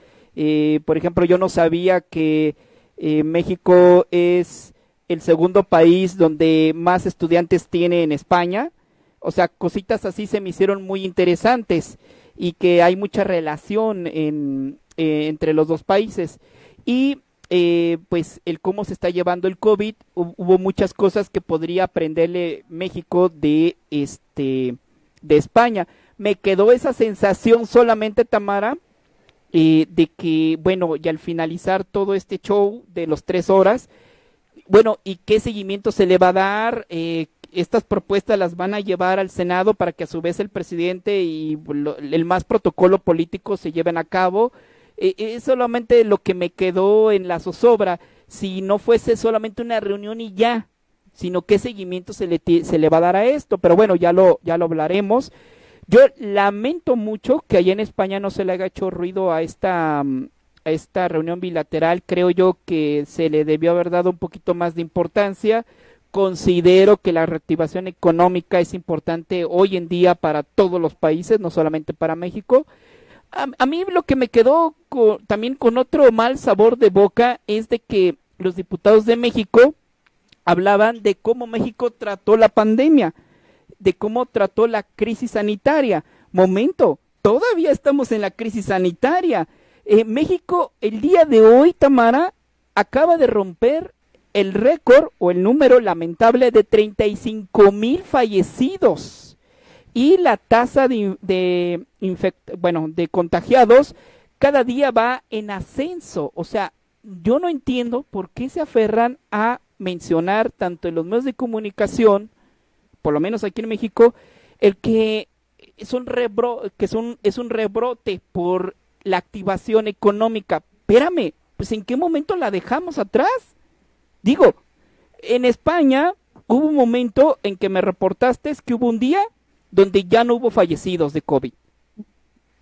Por ejemplo, yo no sabía que México es el segundo país donde más estudiantes tiene en España. O sea, cositas así se me hicieron muy interesantes y que hay mucha relación entre los dos países. Y pues el cómo se está llevando el COVID, hubo muchas cosas que podría aprenderle México de España. Me quedó esa sensación solamente, Tamara, de que, bueno, y al finalizar todo este show de los 3 horas, bueno, ¿y qué seguimiento se le va a dar? Estas propuestas las van a llevar al Senado para que a su vez el presidente y el más protocolo político se lleven a cabo. Es solamente lo que me quedó en la zozobra, si no fuese solamente una reunión y ya, sino qué seguimiento se le va a dar a esto. Pero bueno, ya lo hablaremos. Yo lamento mucho que allá en España no se le haya hecho ruido a esta reunión bilateral. Creo yo que se le debió haber dado un poquito más de importancia. Considero que la reactivación económica es importante hoy en día para todos los países, no solamente para México. A mí lo que me quedó también con otro mal sabor de boca es de que los diputados de México hablaban de cómo México trató la pandemia, de cómo trató la crisis sanitaria. Momento, todavía estamos en la crisis sanitaria. México el día de hoy, Tamara, acaba de romper el récord o el número lamentable de 35,000 fallecidos. Y la tasa de contagiados cada día va en ascenso. O sea, yo no entiendo por qué se aferran a mencionar tanto en los medios de comunicación, por lo menos aquí en México, el que es un rebrote por la activación económica. Espérame, pues ¿en qué momento la dejamos atrás? Digo, en España hubo un momento en que me reportaste que hubo un día donde ya no hubo fallecidos de COVID.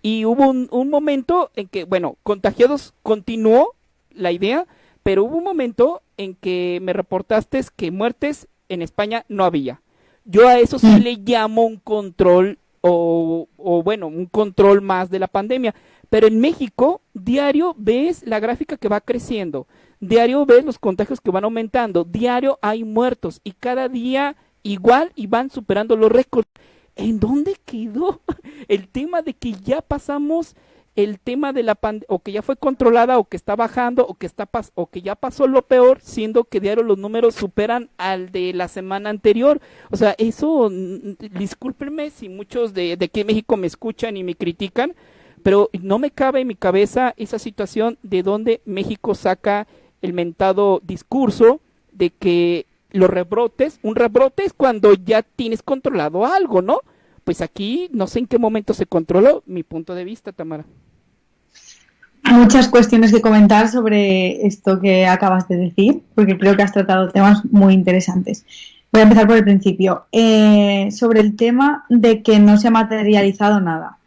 Y hubo un momento en que, bueno, contagiados continuó la idea, pero hubo un momento en que me reportaste que muertes en España no había. Yo a eso sí le llamo un control, un control más de la pandemia. Pero en México, diario ves la gráfica que va creciendo, diario ves los contagios que van aumentando, diario hay muertos y cada día igual y van superando los récords. ¿En dónde quedó el tema de que ya pasamos el tema de la pandemia, o que ya fue controlada, o que está bajando, o que ya pasó lo peor, siendo que diario los números superan al de la semana anterior? O sea, eso, discúlpenme si muchos de aquí en México me escuchan y me critican, pero no me cabe en mi cabeza esa situación de donde México saca el mentado discurso de que los rebrotes, un rebrote es cuando ya tienes controlado algo, ¿no? Pues aquí no sé en qué momento se controló, mi punto de vista, Tamara. Muchas cuestiones que comentar sobre esto que acabas de decir, porque creo que has tratado temas muy interesantes. Voy a empezar por el principio. Sobre el tema de que no se ha materializado nada.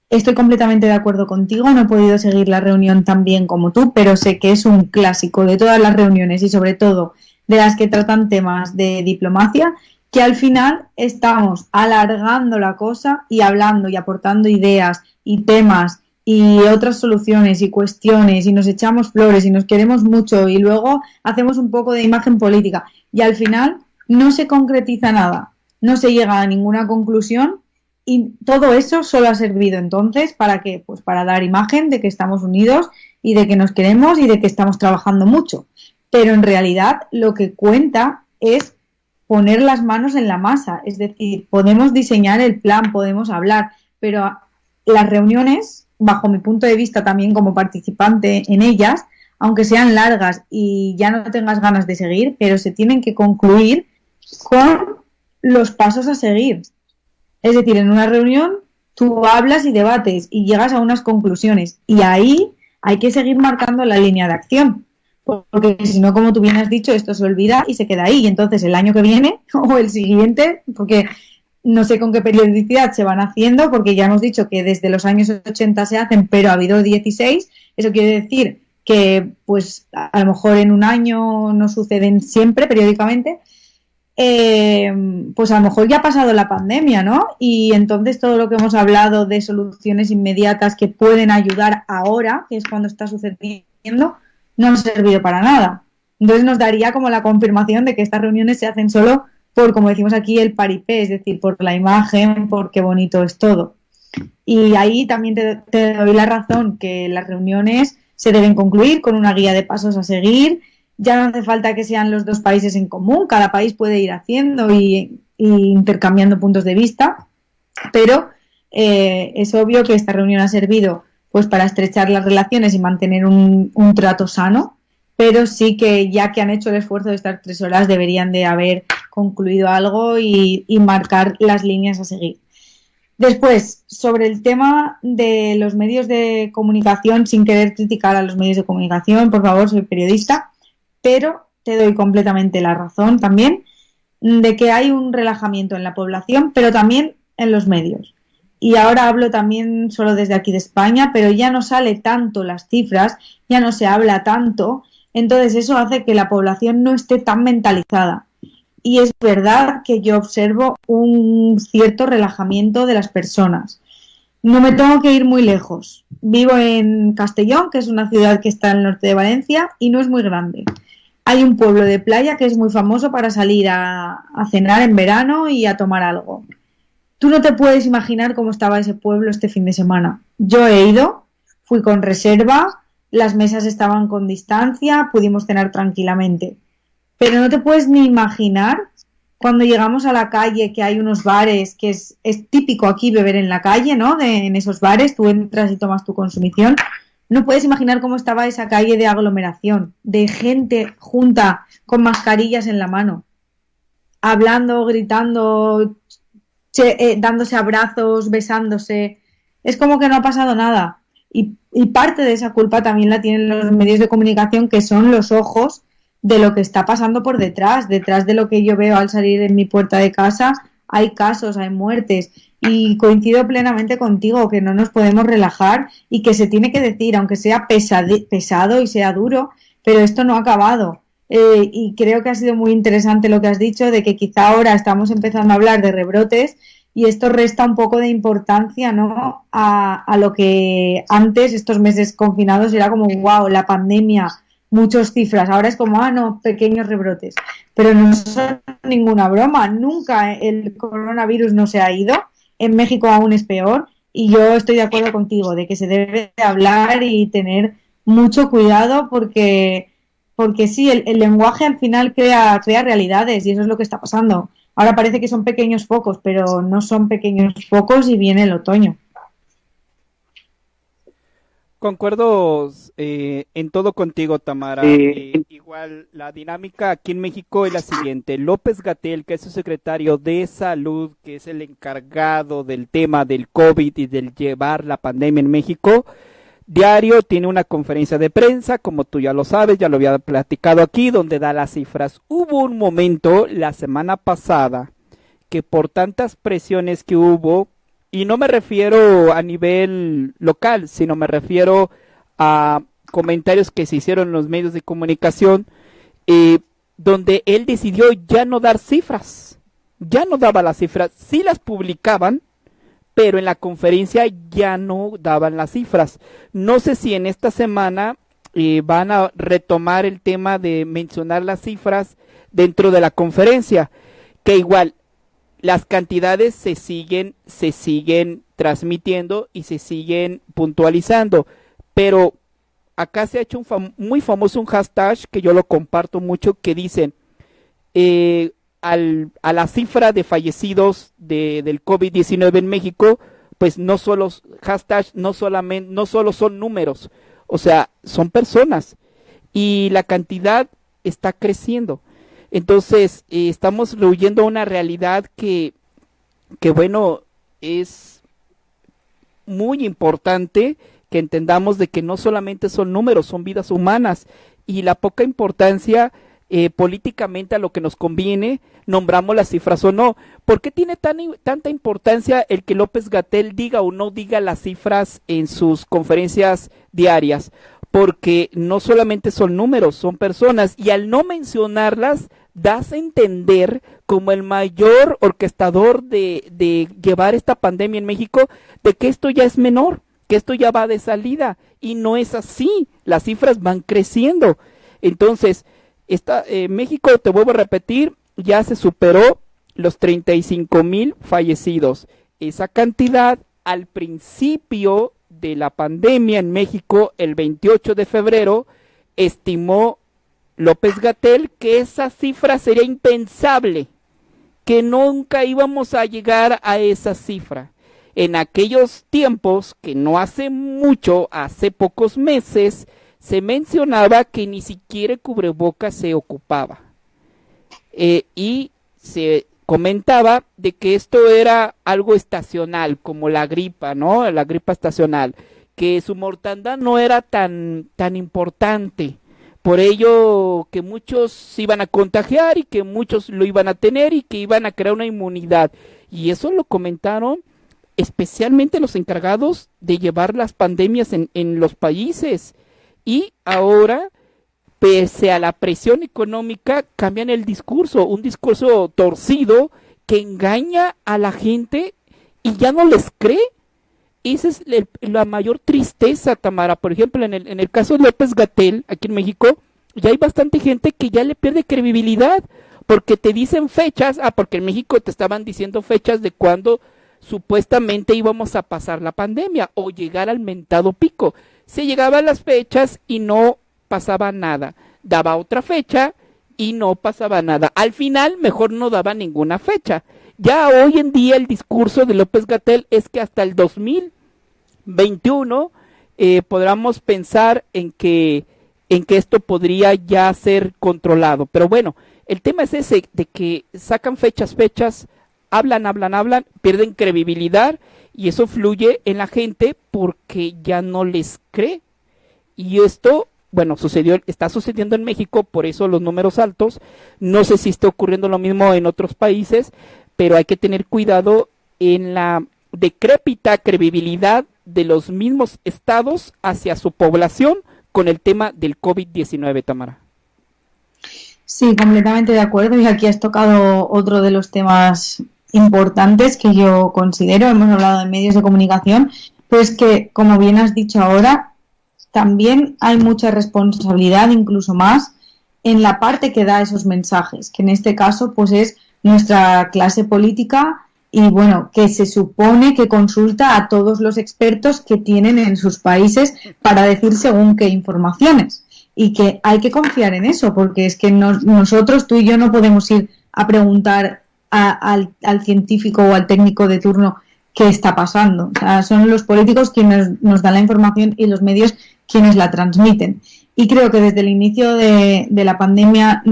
Estoy completamente de acuerdo contigo, no he podido seguir la reunión tan bien como tú, pero sé que es un clásico de todas las reuniones y sobre todo de las que tratan temas de diplomacia, que al final estamos alargando la cosa y hablando y aportando ideas y temas y otras soluciones y cuestiones y nos echamos flores y nos queremos mucho y luego hacemos un poco de imagen política y al final no se concretiza nada, no se llega a ninguna conclusión y todo eso solo ha servido entonces ¿para qué? Pues para dar imagen de que estamos unidos y de que nos queremos y de que estamos trabajando mucho. Pero en realidad lo que cuenta es poner las manos en la masa, es decir, podemos diseñar el plan, podemos hablar, pero las reuniones, bajo mi punto de vista también como participante en ellas, aunque sean largas y ya no tengas ganas de seguir, pero se tienen que concluir con los pasos a seguir. Es decir, en una reunión tú hablas y debates y llegas a unas conclusiones y ahí hay que seguir marcando la línea de acción. Porque si no, como tú bien has dicho, esto se olvida y se queda ahí. Y entonces el año que viene o el siguiente, porque no sé con qué periodicidad se van haciendo, porque ya hemos dicho que desde los años 80 se hacen, pero ha habido 16. Eso quiere decir que pues a lo mejor en un año no suceden siempre, periódicamente. pues a lo mejor ya ha pasado la pandemia, ¿no? Y entonces todo lo que hemos hablado de soluciones inmediatas que pueden ayudar ahora, que es cuando está sucediendo, no han servido para nada. Entonces nos daría como la confirmación de que estas reuniones se hacen solo por, como decimos aquí, el paripé, es decir, por la imagen, por qué bonito es todo. Y ahí también te doy la razón, que las reuniones se deben concluir con una guía de pasos a seguir. Ya no hace falta que sean los dos países en común, cada país puede ir haciendo y intercambiando puntos de vista, pero es obvio que esta reunión ha servido pues para estrechar las relaciones y mantener un trato sano, pero sí que ya que han hecho el esfuerzo de estar 3 horas deberían de haber concluido algo y marcar las líneas a seguir. Después, sobre el tema de los medios de comunicación, sin querer criticar a los medios de comunicación, por favor, soy periodista, pero te doy completamente la razón también de que hay un relajamiento en la población, pero también en los medios. Y ahora hablo también solo desde aquí de España, pero ya no sale tanto las cifras, ya no se habla tanto, entonces eso hace que la población no esté tan mentalizada. Y es verdad que yo observo un cierto relajamiento de las personas. No me tengo que ir muy lejos. Vivo en Castellón, que es una ciudad que está al norte de Valencia y no es muy grande. Hay un pueblo de playa que es muy famoso para salir a cenar en verano y a tomar algo. Tú no te puedes imaginar cómo estaba ese pueblo este fin de semana. Yo he ido, fui con reserva, las mesas estaban con distancia, pudimos cenar tranquilamente. Pero no te puedes ni imaginar cuando llegamos a la calle que hay unos bares, que es típico aquí beber en la calle, ¿no? En esos bares, tú entras y tomas tu consumición. No puedes imaginar cómo estaba esa calle de aglomeración, de gente junta con mascarillas en la mano, hablando, gritando, dándose abrazos, besándose. Es como que no ha pasado nada. Y parte de esa culpa también la tienen los medios de comunicación, que son los ojos de lo que está pasando por detrás de lo que yo veo al salir en mi puerta de casa. Hay casos, hay muertes, y coincido plenamente contigo que no nos podemos relajar y que se tiene que decir, aunque sea pesado y sea duro, pero esto no ha acabado. Y creo que ha sido muy interesante lo que has dicho, de que quizá ahora estamos empezando a hablar de rebrotes y esto resta un poco de importancia, ¿no?, a lo que antes, estos meses confinados, era como wow, la pandemia, muchas cifras. Ahora es como, no, pequeños rebrotes. Pero no son ninguna broma. Nunca el coronavirus no se ha ido. En México aún es peor. Y yo estoy de acuerdo contigo de que se debe de hablar y tener mucho cuidado porque sí, el lenguaje al final crea realidades y eso es lo que está pasando. Ahora parece que son pequeños focos, pero no son pequeños focos y viene el otoño. Concuerdo en todo contigo, Tamara. Igual la dinámica aquí en México es la siguiente. López-Gatell, que es su secretario de Salud, que es el encargado del tema del COVID y del llevar la pandemia en México, diario tiene una conferencia de prensa, como tú ya lo sabes, ya lo había platicado aquí, donde da las cifras. Hubo un momento la semana pasada que por tantas presiones que hubo, y no me refiero a nivel local, sino me refiero a comentarios que se hicieron en los medios de comunicación, donde él decidió ya no dar cifras, ya no daba las cifras, sí las publicaban, pero en la conferencia ya no daban las cifras. No sé si en esta semana van a retomar el tema de mencionar las cifras dentro de la conferencia, que igual las cantidades se siguen transmitiendo y se siguen puntualizando, pero acá se ha hecho muy famoso un hashtag que yo lo comparto mucho, que dicen a la cifra de fallecidos del COVID-19 en México, pues no solo son números, o sea, son personas y la cantidad está creciendo. Entonces, estamos huyendo a una realidad que bueno, es muy importante que entendamos de que no solamente son números, son vidas humanas, y la poca importancia políticamente a lo que nos conviene, nombramos las cifras o no. ¿Por qué tiene tanta importancia el que López-Gatell diga o no diga las cifras en sus conferencias diarias? Porque no solamente son números, son personas, y al no mencionarlas, das a entender como el mayor orquestador de llevar esta pandemia en México, de que esto ya es menor, que esto ya va de salida, y no es así, las cifras van creciendo. Entonces, México, te vuelvo a repetir, ya se superó los 35,000 fallecidos. Esa cantidad al principio de la pandemia en México, el 28 de febrero, estimó López-Gatell que esa cifra sería impensable, que nunca íbamos a llegar a esa cifra. En aquellos tiempos, que no hace mucho, hace pocos meses, se mencionaba que ni siquiera cubrebocas se ocupaba. Y se comentaba de que esto era algo estacional, como la gripa, ¿no? La gripa estacional, que su mortandad no era tan importante. Por ello que muchos se iban a contagiar y que muchos lo iban a tener y que iban a crear una inmunidad. Y eso lo comentaron especialmente los encargados de llevar las pandemias en los países. Y ahora, pese a la presión económica, cambian el discurso, un discurso torcido que engaña a la gente y ya no les cree. Esa es la mayor tristeza, Tamara. Por ejemplo, en el caso de López-Gatell, aquí en México, ya hay bastante gente que ya le pierde credibilidad, porque te dicen fechas, porque en México te estaban diciendo fechas de cuando supuestamente íbamos a pasar la pandemia o llegar al mentado pico. Se llegaban las fechas y no pasaba nada. Daba otra fecha y no pasaba nada. Al final, mejor no daba ninguna fecha. Ya hoy en día el discurso de López-Gatell es que hasta el 2021 podamos pensar en que esto podría ya ser controlado. Pero bueno, el tema es ese, de que sacan fechas, hablan, pierden credibilidad y eso fluye en la gente porque ya no les cree. Y esto, bueno, está sucediendo en México, por eso los números altos. No sé si está ocurriendo lo mismo en otros países, pero hay que tener cuidado en la decrépita credibilidad de los mismos estados hacia su población con el tema del COVID-19, Tamara. Sí, completamente de acuerdo, y aquí has tocado otro de los temas importantes que yo considero. Hemos hablado de medios de comunicación, pero es que, como bien has dicho ahora, también hay mucha responsabilidad, incluso más, en la parte que da esos mensajes, que en este caso pues es nuestra clase política y bueno, que se supone que consulta a todos los expertos que tienen en sus países para decir según qué informaciones, y que hay que confiar en eso, porque es que nosotros, tú y yo, no podemos ir a preguntar al científico o al técnico de turno qué está pasando. O sea, son los políticos quienes nos dan la información y los medios quienes la transmiten. Y creo que desde el inicio de la pandemia,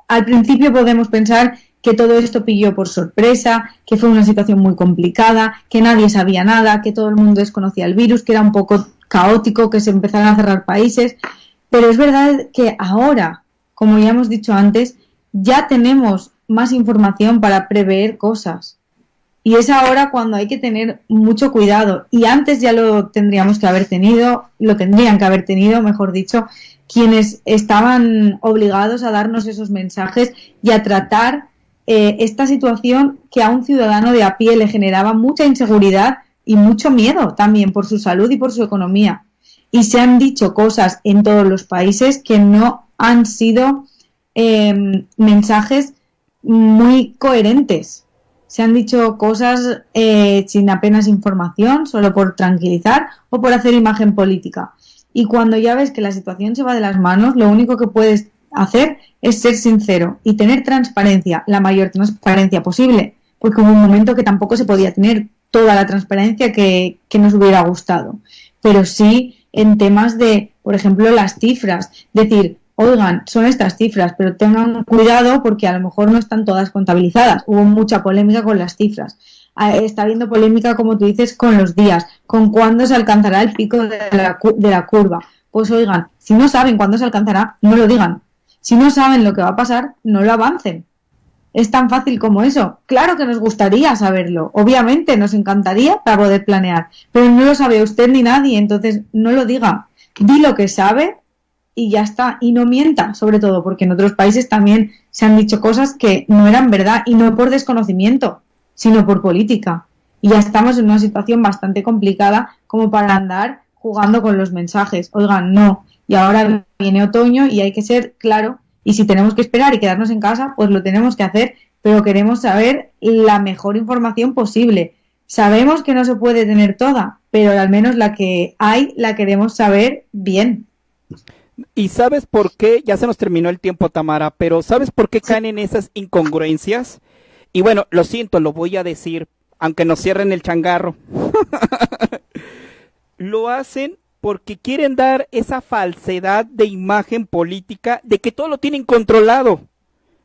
al principio podemos pensar que todo esto pilló por sorpresa, que fue una situación muy complicada, que nadie sabía nada, que todo el mundo desconocía el virus, que era un poco caótico, que se empezaran a cerrar países. Pero es verdad que ahora, como ya hemos dicho antes, ya tenemos más información para prever cosas. Y es ahora cuando hay que tener mucho cuidado. Y antes ya lo tendrían que haber tenido, mejor dicho, quienes estaban obligados a darnos esos mensajes y a tratar esta situación que a un ciudadano de a pie le generaba mucha inseguridad y mucho miedo también por su salud y por su economía. Y se han dicho cosas en todos los países que no han sido mensajes muy coherentes. Se han dicho cosas sin apenas información, solo por tranquilizar o por hacer imagen política. Y cuando ya ves que la situación se va de las manos, lo único que puedes hacer es ser sincero y tener transparencia, la mayor transparencia posible, porque hubo un momento que tampoco se podía tener toda la transparencia que nos hubiera gustado. Pero sí en temas de, por ejemplo, las cifras. Decir, oigan, son estas cifras, pero tengan cuidado porque a lo mejor no están todas contabilizadas. Hubo mucha polémica con las cifras. Está habiendo polémica, como tú dices, con los días, con cuándo se alcanzará el pico de la curva. Pues oigan, si no saben cuándo se alcanzará, no lo digan. Si no saben lo que va a pasar, no lo avancen. Es tan fácil como eso. Claro que nos gustaría saberlo. Obviamente nos encantaría para poder planear. Pero no lo sabe usted ni nadie, entonces no lo diga. Di lo que sabe y ya está. Y no mienta, sobre todo, porque en otros países también se han dicho cosas que no eran verdad, y no por desconocimiento, sino por política. Y ya estamos en una situación bastante complicada como para andar jugando con los mensajes. Oigan, no. Y ahora viene otoño y hay que ser claro. Y si tenemos que esperar y quedarnos en casa, pues lo tenemos que hacer. Pero queremos saber la mejor información posible. Sabemos que no se puede tener toda, pero al menos la que hay la queremos saber bien. ¿Y sabes por qué? Ya se nos terminó el tiempo, Tamara, pero ¿sabes por qué caen en esas incongruencias? Y bueno, lo siento, lo voy a decir, aunque nos cierren el changarro. Lo hacen porque quieren dar esa falsedad de imagen política de que todo lo tienen controlado.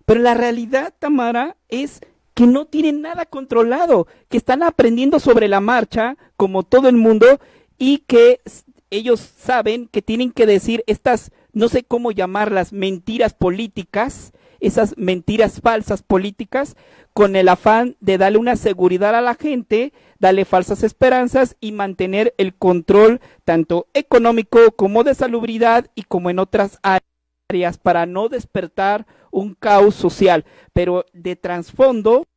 Pero la realidad, Tamara, es que no tienen nada controlado, que están aprendiendo sobre la marcha, como todo el mundo, y que ellos saben que tienen que decir estas, no sé cómo llamarlas, mentiras políticas, esas mentiras falsas políticas, con el afán de darle una seguridad a la gente, darle falsas esperanzas y mantener el control tanto económico como de salubridad y como en otras áreas para no despertar un caos social. Pero de trasfondo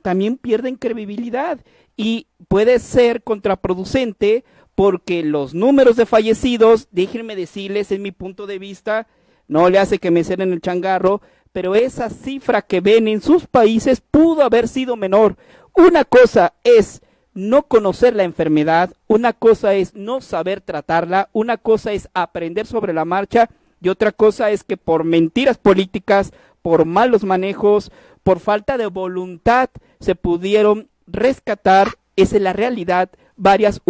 también pierden credibilidad y puede ser contraproducente porque los números de fallecidos, déjenme decirles, en mi punto de vista, no le hace que me cierren el changarro, pero esa cifra que ven en sus países pudo haber sido menor. Una cosa es no conocer la enfermedad, una cosa es no saber tratarla, una cosa es aprender sobre la marcha y otra cosa es que por mentiras políticas, por malos manejos, por falta de voluntad se pudieron rescatar, esa es la realidad, varias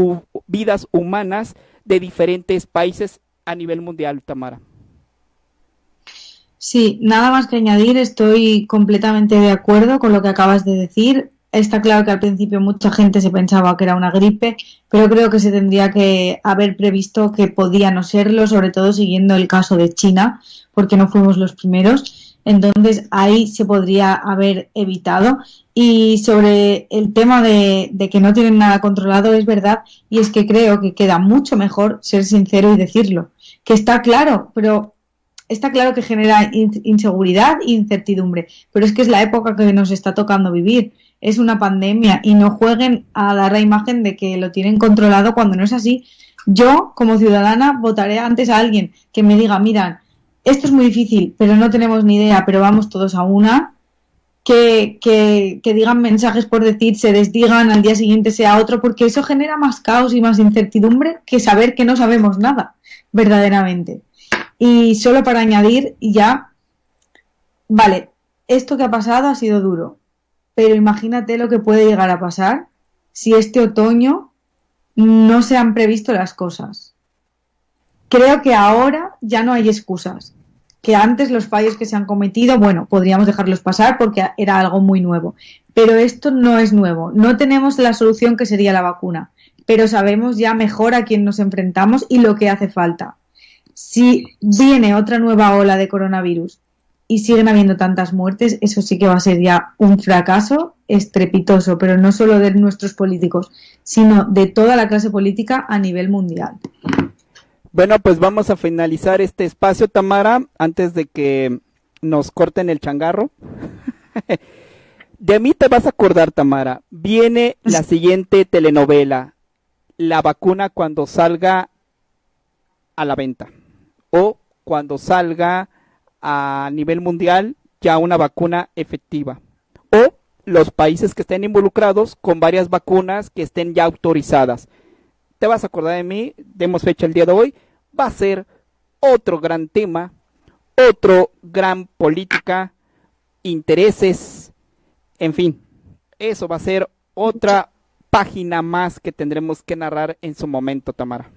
vidas humanas de diferentes países a nivel mundial, Tamara. Sí, nada más que añadir, estoy completamente de acuerdo con lo que acabas de decir. Está claro que al principio mucha gente se pensaba que era una gripe, pero creo que se tendría que haber previsto que podía no serlo, sobre todo siguiendo el caso de China, porque no fuimos los primeros. Entonces ahí se podría haber evitado. Y sobre el tema de que no tienen nada controlado, es verdad, y es que creo que queda mucho mejor ser sincero y decirlo, que está claro, pero está claro que genera inseguridad e incertidumbre, pero es que es la época que nos está tocando vivir, es una pandemia y no jueguen a dar la imagen de que lo tienen controlado cuando no es así. Yo, como ciudadana, votaré antes a alguien que me diga, mira, esto es muy difícil, pero no tenemos ni idea, pero vamos todos a una, que digan mensajes por decir, se desdigan, al día siguiente sea otro, porque eso genera más caos y más incertidumbre que saber que no sabemos nada, verdaderamente. Y solo para añadir, ya, vale, esto que ha pasado ha sido duro, pero imagínate lo que puede llegar a pasar si este otoño no se han previsto las cosas. Creo que ahora ya no hay excusas, que antes los fallos que se han cometido, bueno, podríamos dejarlos pasar porque era algo muy nuevo, pero esto no es nuevo, no tenemos la solución que sería la vacuna, pero sabemos ya mejor a quién nos enfrentamos y lo que hace falta. Si viene otra nueva ola de coronavirus y siguen habiendo tantas muertes, eso sí que va a ser ya un fracaso estrepitoso, pero no solo de nuestros políticos, sino de toda la clase política a nivel mundial. Bueno, pues vamos a finalizar este espacio, Tamara, antes de que nos corten el changarro. De mí te vas a acordar, Tamara. Viene la siguiente telenovela, la vacuna cuando salga a la venta o cuando salga a nivel mundial ya una vacuna efectiva o los países que estén involucrados con varias vacunas que estén ya autorizadas. Te vas a acordar de mí, demos fecha el día de hoy, va a ser otro gran tema, otro gran política, intereses, en fin, eso va a ser otra página más que tendremos que narrar en su momento, Tamara.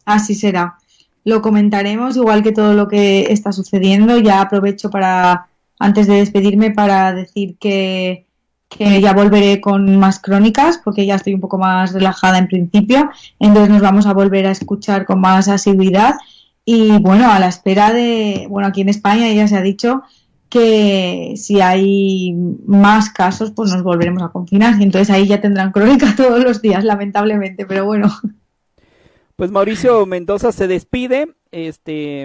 Así será. Lo comentaremos igual que todo lo que está sucediendo. Ya aprovecho para, antes de despedirme, para decir que ya volveré con más crónicas porque ya estoy un poco más relajada en principio. Entonces nos vamos a volver a escuchar con más asiduidad y bueno, a la espera de, bueno, aquí en España ya se ha dicho que si hay más casos pues nos volveremos a confinar y entonces ahí ya tendrán crónica todos los días, lamentablemente, pero bueno. Pues Mauricio Mendoza se despide,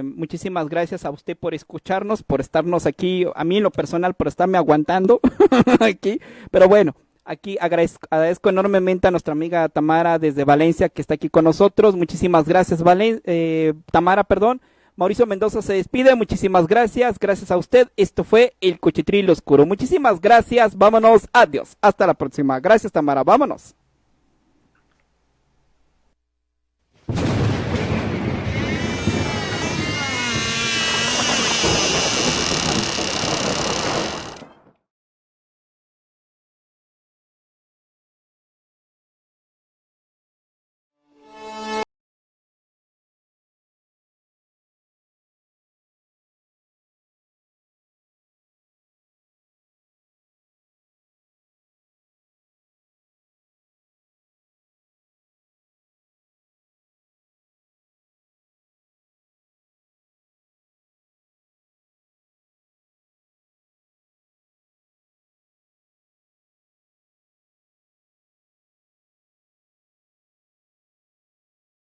muchísimas gracias a usted por escucharnos, por estarnos aquí, a mí en lo personal, por estarme aguantando aquí, pero bueno, aquí agradezco enormemente a nuestra amiga Tamara desde Valencia que está aquí con nosotros. Muchísimas gracias, Tamara, perdón. Mauricio Mendoza se despide, muchísimas gracias a usted. Esto fue El Cuchitril Oscuro. Muchísimas gracias, vámonos, adiós, hasta la próxima. Gracias, Tamara, vámonos.